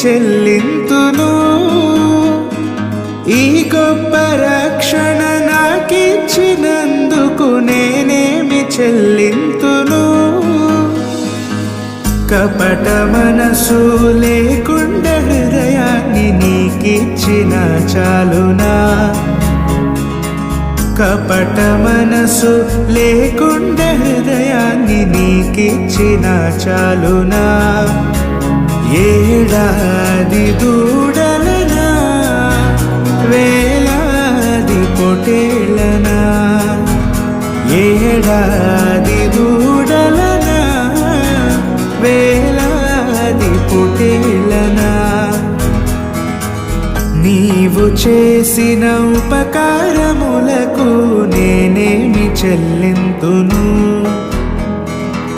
చెల్లింతును. ఈ గొప్ప రక్షణ నాకిచ్చినందుకు నేనేమి చెల్లింతును. కపట మనసు లేకుండా హృదయాన్ని నీకిచ్చిన చాలునా. కపట మనసు లేకుండా హృదయాన్ని నీకిచ్చిన చాలునా. ఏడాది దూడలనా వేలాది పొటేళ్ళనా. ఏడాది దూడలనా వేలాది పొటేళ్ళనా. నీవు చేసిన ఉపకారములకు నేనేమి చెల్లింతును.